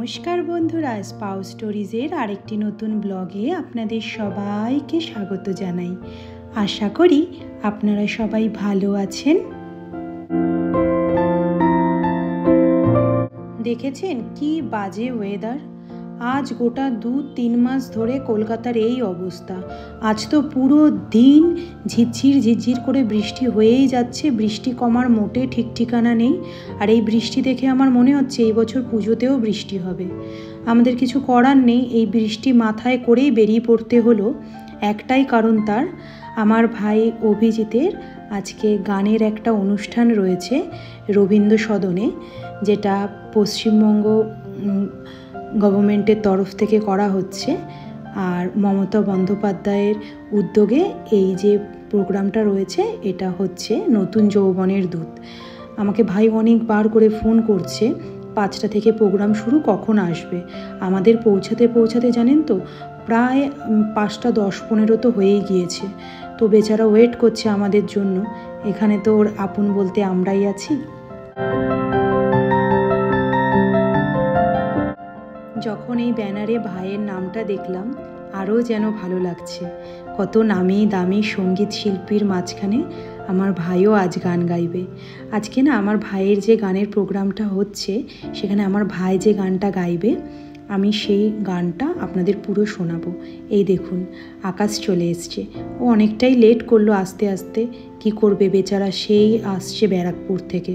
নমস্কার বন্ধুরা, স্পাউ স্টোরিজের আরেকটি নতুন ব্লগে আপনাদের সবাইকে স্বাগত জানাই। আশা করি আপনারা সবাই ভালো আছেন। দেখেছেন কি বাজে ওয়েদার। আজ গোটা 2-3 মাস ধরে কলকাতার এই অবস্থা। আজ তো পুরো দিন ঝিরঝির করে বৃষ্টি হয়েই যাচ্ছে। বৃষ্টি কমার মোটে ঠিক ঠিকানা নেই। আর এই বৃষ্টি দেখে আমার মনে হচ্ছে এই বছর পুজোতেও বৃষ্টি হবে। আমাদের কিছু করার নেই, এই বৃষ্টি মাথায় করেই বেরিয়ে পড়তে হলো। একটাই কারণ তার, আমার ভাই অভিজিতের আজকে গানের একটা অনুষ্ঠান রয়েছে রবীন্দ্র সদনে, যেটা পশ্চিমবঙ্গ গভর্নমেন্টের তরফ থেকে করা হচ্ছে। আর মমতা বন্দ্যোপাধ্যায়ের উদ্যোগে এই যে প্রোগ্রামটা রয়েছে, এটা হচ্ছে নতুন যৌবনের দূত। আমাকে ভাই অনেকবার করে ফোন করছে 5টা থেকে প্রোগ্রাম শুরু, কখন আসবে। আমাদের পৌঁছাতে জানেন তো প্রায় 5টা 10-15 তো হয়েই গিয়েছে। তো বেচারা ওয়েট করছে আমাদের জন্য। এখানে তো ওর আপন বলতে আমরাই আছি। যখন এই ব্যানারে ভাইয়ের নামটা দেখলাম আরও যেন ভালো লাগছে। কত নামি দামি সঙ্গীত শিল্পীর মাঝখানে আমার ভাইও আজ গান গাইবে। আজকে না আমার ভাইয়ের যে গানের প্রোগ্রামটা হচ্ছে, সেখানে আমার ভাই যে গানটা গাইবে, আমি সেই গানটা আপনাদের পুরো শোনাবো। এই দেখুন, আকাশ চলে এসছে। ও অনেকটাই লেট করলো আসতে আসতে। কি করবে বেচারা, সেই আসছে ব্যারাকপুর থেকে।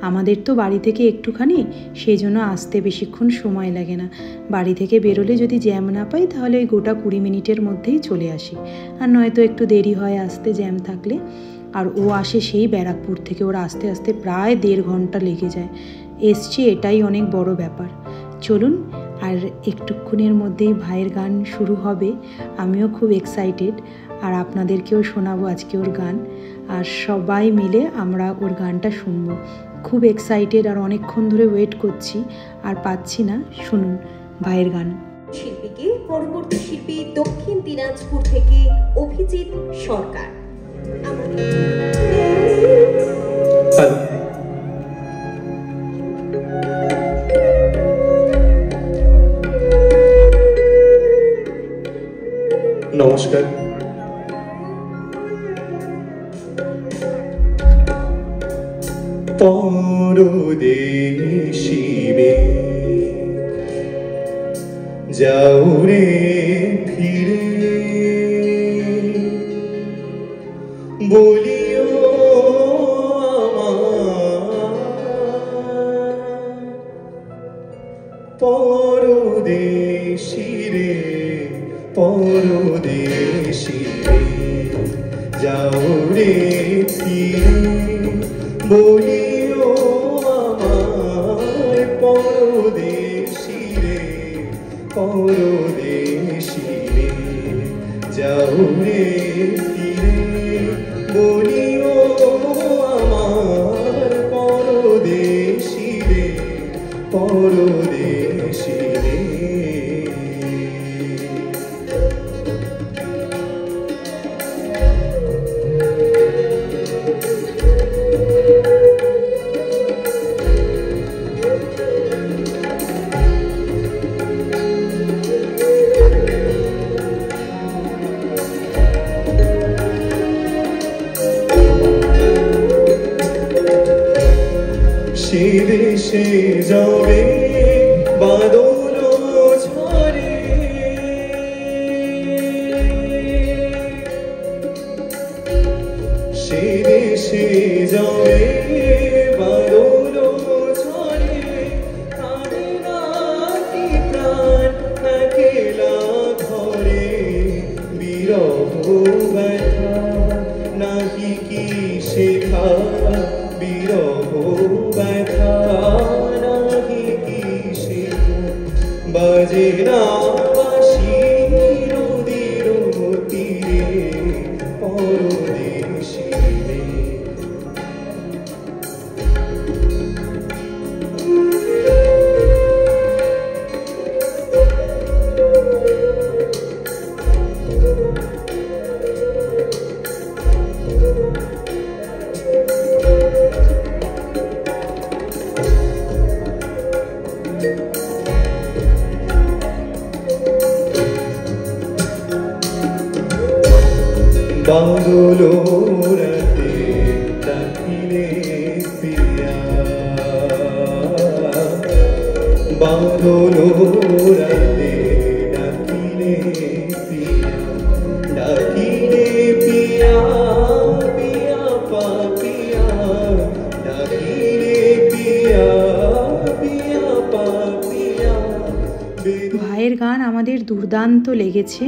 আমাদের তো বাড়ি থেকে একটুখানি, সেই জন্য আসতে বেশিক্ষণ সময় লাগে না। বাড়ি থেকে বেরোলে যদি জ্যাম না পাই তাহলে ওই গোটা 20 মিনিটের মধ্যেই চলে আসি। আর নয়তো একটু দেরি হয় আসতে জ্যাম থাকলে। আর ও আসে সেই ব্যারাকপুর থেকে। ওর আসতে আসতে প্রায় 1.5 ঘন্টা লেগে যায়। এসছে, এটাই অনেক বড় ব্যাপার। চলুন, আর একটুক্ষণের মধ্যেই ভাইয়ের গান শুরু হবে। আমিও খুব এক্সাইটেড, আর আপনাদেরকেও শোনাবো আজকে ওর গান। আর সবাই মিলে আমরা ওর গানটা শুনবো। খুব এক্সাইটেড, আর অনেকক্ষণ ধরে ওয়েট করছি, আর পাচ্ছি না। শুনুন ভাইয়ের গান। শিল্পীকে পরবর্তী শিল্পী দক্ষিণ দিনাজপুর থেকে অভিজিৎ সরকার। নমস্কার। পরদেশী যাও রে ফিরে, বলিও পরদেশী রে, পরদেশী রে, যাও রে ফিরে, বলিও আমায় পরদেশী রে, পরদেশী রে, যাও রে ফিরে, বলিও আমার পরদেশী রে, পরদেশী রে। সে দেশে যাবে বাদল ঝরে, সে দেশে যাবে বাদল ঝরে, কাঁদে নাকি প্রাণ একলা ঘরে, বিরহ ব্যথা নাহি কি শেখা, বিরহ ব্যথা নাহি কি শেখা, বাজে না বাঁশি নদীর তীরে, পরদেশী রে। বাদলো রাতে ডাকিলে পিয়া বাদলো রাতে ডাকিলে পিয়া ডাকিলে পিয়া পিয়া পাপিয়া ডাকিলে পিয়া পিয়া পাপিয়া ভাইয়ের গান আমাদের দুর্দান্ত লেগেছে।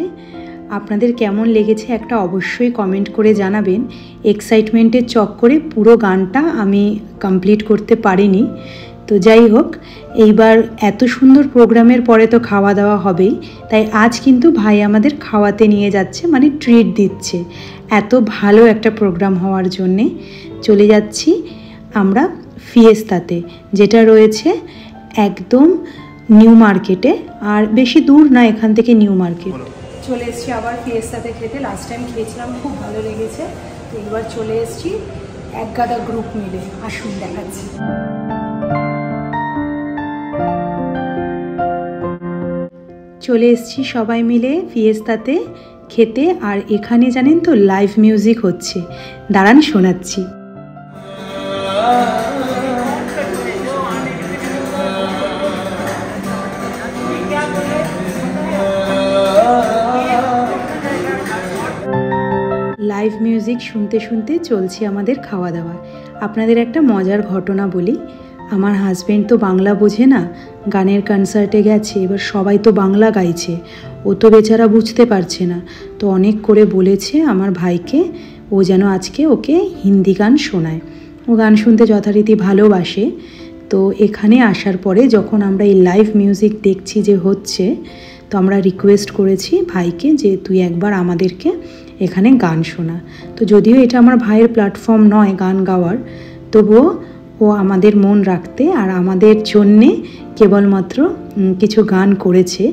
আপনাদের কেমন লেগেছে একটা অবশ্যই কমেন্ট করে জানাবেন। এক্সাইটমেন্টের চক্করে পুরো গানটা আমি কমপ্লিট করতে পারিনি। তো যাই হোক, এইবার এত সুন্দর প্রোগ্রামের পরে তো খাওয়া দাওয়া হবেই, তাই আজ কিন্তু ভাই আমাদের খাওয়াতে নিয়ে যাচ্ছে, মানে ট্রিট দিচ্ছে। এত ভালো একটা প্রোগ্রাম হওয়ার জন্যে চলে যাচ্ছি আমরা ফিয়েস্তাতে, যেটা রয়েছে একদম নিউ মার্কেটে, আর বেশি দূর না এখান থেকে নিউ মার্কেট। চলে এসেছি আবার ফিয়েস্তাতে খেতে। লাস্ট টাইম খেয়েছিলাম, খুব ভালো লেগেছে। তো এবার চলে এসেছি এক গাদা গ্রুপ মিলে। আসুন দেখাচ্ছি। চলে এসেছি সবাই মিলে ফিয়েস্তাতে খেতে, আর এখানে জানেন তো লাইভ মিউজিক হচ্ছে। দাঁড়ান শোনাচ্ছি। লাইভ মিউজিক শুনতে শুনতে চলছে আমাদের খাওয়া দাওয়া। আপনাদের একটা মজার ঘটনা বলি। আমার হাজব্যান্ড তো বাংলা বোঝে না, গানের কনসার্টে গেছে, এবার সবাই তো বাংলা গাইছে, ও তো বেচারা বুঝতে পারছে না। তো অনেক করে বলেছে আমার ভাইকে ও যেন আজকে ওকে হিন্দি গান শোনায়। ও গান শুনতে যথারীতি ভালোবাসে। তো এখানে আসার পরে যখন আমরা এই লাইভ মিউজিক দেখছি যে হচ্ছে, তো আমরা রিকোয়েস্ট করেছি ভাইকে যে তুই একবার আমাদেরকে এখানে গান শোনা। তো যদিও এটা আমার ভাইয়ের প্ল্যাটফর্ম নয় গান গাওয়ার, তবুও ও আমাদের মন রাখতে আর আমাদের জন্যে কেবলমাত্র কিছু গান করেছে,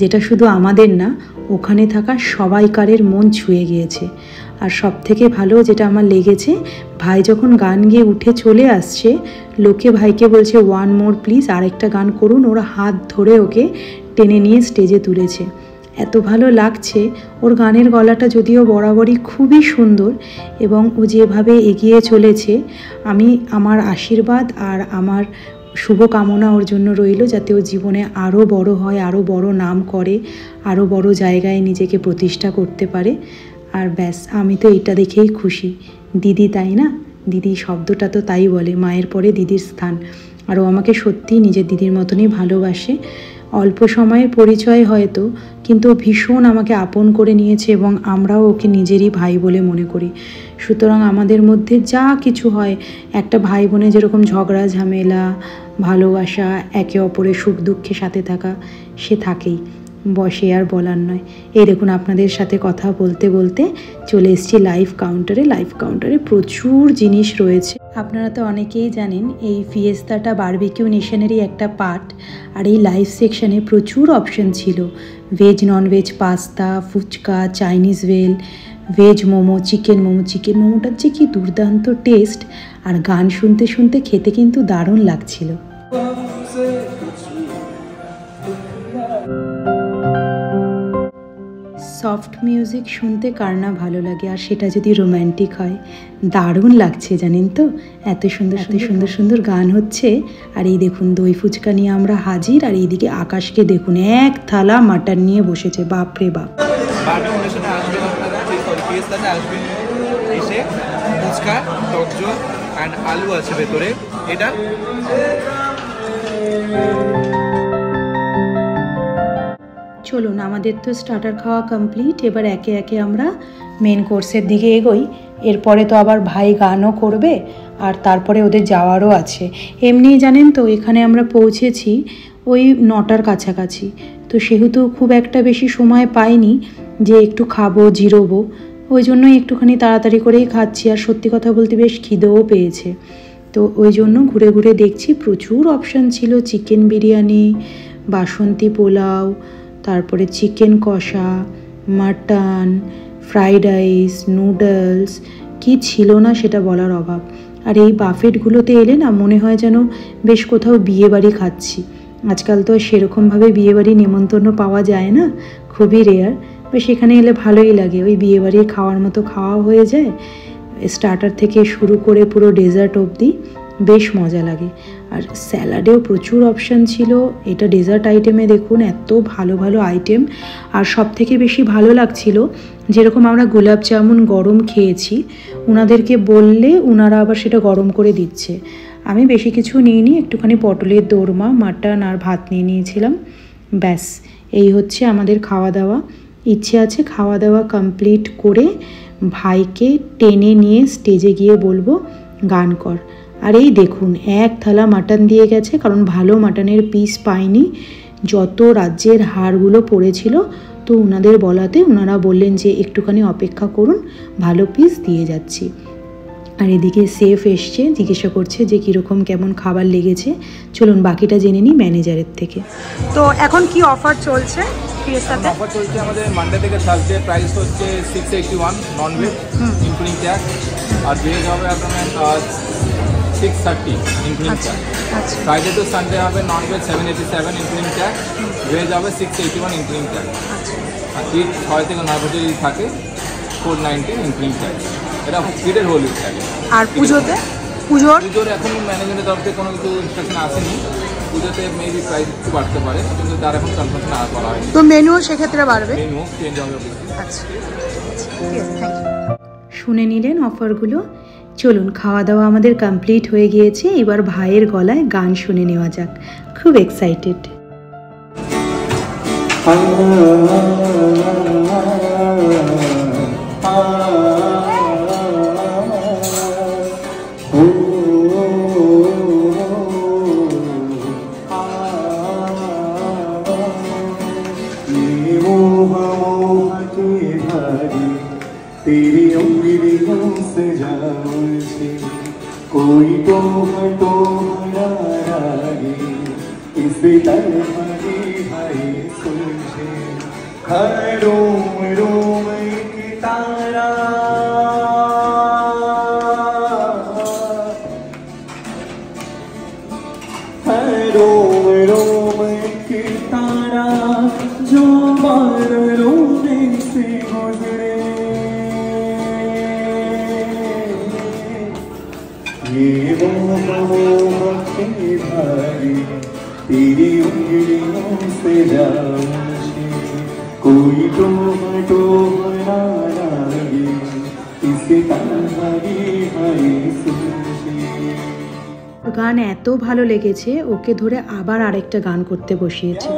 যেটা শুধু আমাদের না, ওখানে থাকা সবাইকারের মন ছুঁয়ে গিয়েছে। আর সব থেকে ভালো যেটা আমার লেগেছে, ভাই যখন গান গিয়ে উঠে চলে আসছে, লোকে ভাইকে বলছে ওয়ান মোর প্লিজ, আরেকটা গান করুন। ওরা হাত ধরে ওকে টেনে নিয়ে স্টেজে তুলেছে। এত ভালো লাগছে। ওর গানের গলাটা যদিও বরাবরই খুবই সুন্দর, এবং ও যেভাবে এগিয়ে চলেছে, আমি আমার আশীর্বাদ আর আমার শুভকামনা ওর জন্য রইল, যাতে ও জীবনে আরও বড় হয়, আরও বড় নাম করে, আরও বড় জায়গায় নিজেকে প্রতিষ্ঠা করতে পারে। আর ব্যাস, আমি তো এটা দেখেই খুশি। দিদি, তাই না? দিদি শব্দটা তো তাই বলে, মায়ের পরে দিদির স্থান। আর ও আমাকে সত্যিই নিজের দিদির মতনই ভালোবাসে। অল্প সময়ের পরিচয় হয়তো, কিন্তু ভীষণ আমাকে আপন করে নিয়েছে, এবং আমরাও ওকে নিজেরই ভাই বলে মনে করি। সুতরাং আমাদের মধ্যে যা কিছু হয়, একটা ভাই বোনে যেরকম ঝগড়া ঝামেলা, ভালোবাসা, একে অপরের সুখ দুঃখে সাথে থাকা, সে থাকেই, বসে আর বলার নয়। এই দেখুন, আপনাদের সাথে কথা বলতে বলতে চলে এসেছি লাইভ কাউন্টারে। লাইভ কাউন্টারে প্রচুর জিনিস রয়েছে। আপনারা তো অনেকেই জানেন এই ফিয়েস্তাটা বারবিকিউ নেশনেরই একটা পার্ট। আর এই লাইভ সেকশানে প্রচুর অপশন ছিল, veg non veg, pasta, fuchka, Chinese bhel, veg momo, chicken momo. Chicken মোমোটার যে কি দুর্দান্ত টেস্ট, আর গান শুনতে শুনতে খেতে কিন্তু দারুণ লাগছিল। সফট মিউজিক শুনতে কার না ভালো লাগে, আর সেটা যদি রোম্যান্টিক হয়, দারুণ লাগছে জানেন তো। এত সুন্দর সুন্দর সুন্দর গান হচ্ছে। আর এই দেখুন দই ফুচকা নিয়ে আমরা হাজির, আর এইদিকে আকাশকে দেখুন এক থালা মাটন নিয়ে বসেছে। বাপরে বাপ। ফুচকা, টক ঝোল অ্যান্ড আলু আছে ভেতরে। এটা চলুন, আমাদের তো স্টার্টার খাওয়া কমপ্লিট। এবার একে একে আমরা মেন কোর্সের দিকে এগোই। এরপরে তো আবার ভাই গানও করবে, আর তারপরে ওদের যাওয়ারও আছে। এমনিই জানেন তো, এখানে আমরা পৌঁছেছি ওই 9টার কাছাকাছি। তো সেহেতু খুব একটা বেশি সময় পাইনি যে একটু খাবো, জিরোবো। ওই জন্যই একটুখানি তাড়াতাড়ি করেই খাচ্ছি। আর সত্যি কথা বলতে বেশ খিদেও পেয়েছে। তো ওই জন্য ঘুরে ঘুরে দেখছি, প্রচুর অপশান ছিল। চিকেন বিরিয়ানি, বাসন্তী পোলাও, তারপরে চিকেন কষা, মাটন, ফ্রাইড রাইস, নুডলস, কি ছিল না সেটা বলার অভাব। আর এই বাফেটগুলোতে এলে না মনে হয় যেন বেশ কোথাও বিয়েবাড়ি খাচ্ছি। আজকাল তো সেরকমভাবে বিয়েবাড়ি নেমন্তন্ন পাওয়া যায় না, খুবই রেয়ার। বেশ এখানে এলে ভালোই লাগে, ওই বিয়েবাড়ির খাওয়ার মতো খাওয়া হয়ে যায়, স্টার্টার থেকে শুরু করে পুরো ডেজার্ট অবধি বেশ মজা লাগে। আর স্যালাডেও প্রচুর অপশান ছিল। এটা ডেজার্ট আইটেমে দেখুন এত ভালো ভালো আইটেম। আর সব থেকে বেশি ভালো লাগছিল যেরকম আমরা গোলাপ জামুন গরম খেয়েছি, ওনাদেরকে বললে ওনারা আবার সেটা গরম করে দিচ্ছে। আমি বেশি কিছু নিইনি, একটুখানি পটলের দোরমা, মাটন আর ভাত নিয়ে নিয়েছিলাম। ব্যাস এই হচ্ছে আমাদের খাওয়া দাওয়া। ইচ্ছে আছে খাওয়া দাওয়া কমপ্লিট করে ভাইকে টেনে নিয়ে স্টেজে গিয়ে বলবো গান কর। আর এই দেখুন এক থালা মাটন দিয়ে গেছে, কারণ ভালো মাটনের পিস পাইনি, যত রাজ্যের হাড়গুলো পড়েছিল। তো ওনাদের বলাতে ওনারা বললেন যে একটুখানি অপেক্ষা করুন, ভালো পিস দিয়ে যাচ্ছি। আর এদিকে সেফ এসছে, জিজ্ঞাসা করছে যে কীরকম কেমন খাবার লেগেছে। চলুন বাকিটা জেনে নিই ম্যানেজারের থেকে। তো এখন কি অফার চলছে ফিয়েস্তাতে? অফার চলছে আমাদের মানডে থেকে থার্সডে, প্রাইস হচ্ছে 681 নন ভেজ ইনক্লুডিং ট্যাক্স, আর ভেজ হবে আপনার 630 including tax. Friday to Sunday হবে non veg 787 including tax, veg হবে 681 ইনক্লুডিং ট্যাক্স। আর ঈদ 6 থেকে 9 বছর যদি থাকে 490 ইনক্লুডিং ট্যাক্স। এটা ঈদের হোল উইক থাকে। আর পুজোর এখন ম্যানেজমেন্টের তরফ থেকে কোনো কিছু ইনস্ট্রাকশন আসেনি। পুজোতে মেবি প্রাইস একটু বাড়তে পারে, কিন্তু তার এখন কনফার্মেশন করা হয়নি। তো মেনুও সেক্ষেত্রে বাড়বে, মেনু চেঞ্জ হবে। আচ্ছা, শুনে নিলেন অফারগুলো। চলুন খাওয়া দাওয়া আমাদের কমপ্লিট হয়ে গিয়েছে, এবার ভাইয়ের গলায় গান শুনে নেওয়া যাক। খুব এক্সাইটেড। तेरी उंगलियों से जाऊंगी कोई तो रागी इस तरह भाई सुलझे रोम रोम की तारा रोम रोम की तारा जो बार रोने से गुजरे ये मोह की धारी तेरी उंगलियों से जाऊंगी कोई तो रागी इसे तारी भाई सुलझे। গান এত ভালো লেগেছে ওকে ধরে আবার আরেকটা গান করতে বসিয়েছে।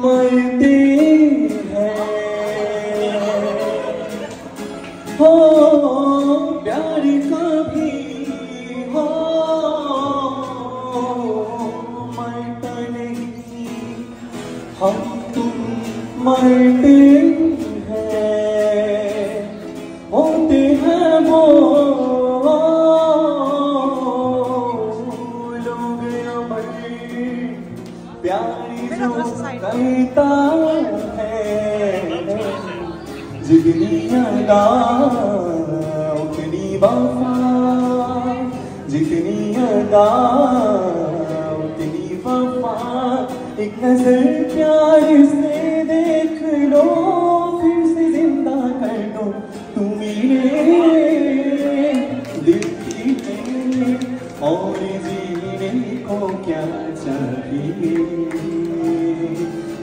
मरते हैं हो प्यार कभी हो मरता नहीं हम तुम मरते हैं होते हैं वो लोग अमर प्यारी जो करता है जितनी अदा उतनी वफा जितनी अदा उतनी वफा एक नजर प्यार से देख लो फिर से जिंदा कर दो तुम मेरे दिल की है और जीने को क्या चाहिए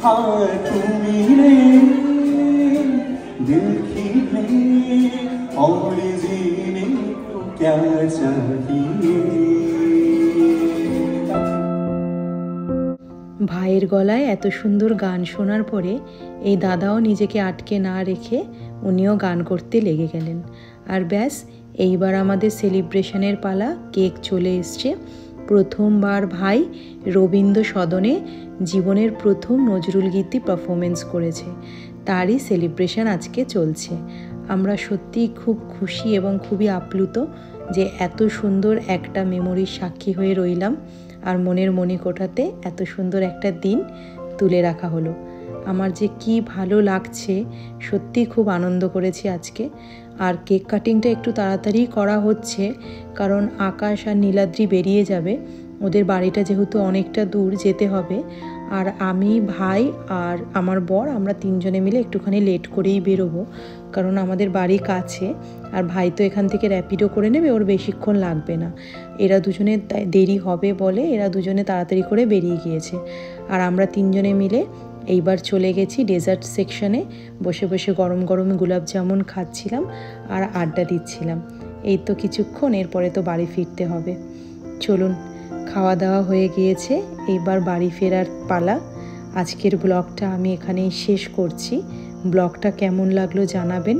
हाँ तुम मेरे दिल की है और जीने को क्या चाहिए। ভাইয়ের গলায় এত সুন্দর গান শোনার পরে এই দাদাও নিজেকে আটকে না রেখে উনিও গান করতে লেগে গেলেন। আর ব্যাস এইবার আমাদের সেলিব্রেশনের পালা। কেক চলে এসছে। প্রথমবার ভাই রবীন্দ্র সদনে জীবনের প্রথম নজরুল গীতি পারফরমেন্স করেছে, তারই সেলিব্রেশন আজকে চলছে। আমরা সত্যিই খুব খুশি এবং খুবই আপ্লুত যে এত সুন্দর একটা মেমোরির সাক্ষী হয়ে রইলাম, আর মনের মণিকোঠাতে এত সুন্দর একটা দিন তুলে রাখা হলো। আমার যে কি ভালো লাগছে, সত্যি খুব আনন্দ করেছি আজকে। আর কেক কাটিংটা একটু তাড়াতাড়ি করা হচ্ছে, কারণ আকাশ আর নীলাদ্রি বেরিয়ে যাবে, ওদের বাড়িটা যেহেতু অনেকটা দূর যেতে হবে। আর আমি, ভাই আর আমার বর, আমরা তিনজনে মিলে একটুখানি লেট করেই বেরোবো, কারণ আমাদের বাড়ি কাছে। আর ভাই তো এখান থেকে র্যাপিডো করে নেবে, ওর বেশিক্ষণ লাগবে না। এরা দুজনে দেরি হবে বলে এরা দুজনে তাড়াতাড়ি করে বেরিয়ে গিয়েছে। আর আমরা তিনজনে মিলে এইবার চলে গেছি ডেজার্ট সেকশনে, বসে বসে গরম গরম গোলাপ জামুন খাচ্ছিলাম আর আড্ডা দিচ্ছিলাম। এই তো কিছুক্ষণ, এরপরে তো বাড়ি ফিরতে হবে। চলুন, খাওয়া দাওয়া হয়ে গিয়েছে, এইবার বাড়ি ফেরার পালা। আজকের ব্লগটা আমি এখানেই শেষ করছি। ব্লগটা কেমন লাগলো জানাবেন,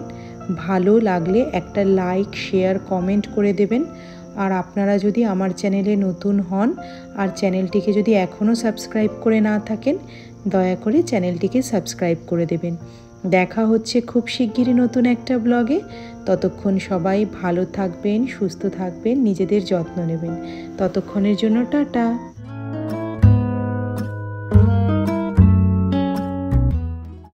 ভালো লাগলে একটা লাইক, শেয়ার, কমেন্ট করে দেবেন। আর আপনারা যদি আমার চ্যানেলে নতুন হন আর চ্যানেলটিকে যদি এখনও সাবস্ক্রাইব করে না থাকেন, দয়া করে চ্যানেলটিকে সাবস্ক্রাইব করে দেবেন। দেখা হচ্ছে খুব শিগগিরই নতুন একটা ব্লগে। ততক্ষণ সবাই ভালো থাকবেন, সুস্থ থাকবেন, নিজেদের যত্ন নেবেন। ততক্ষণের জন্য টাটা।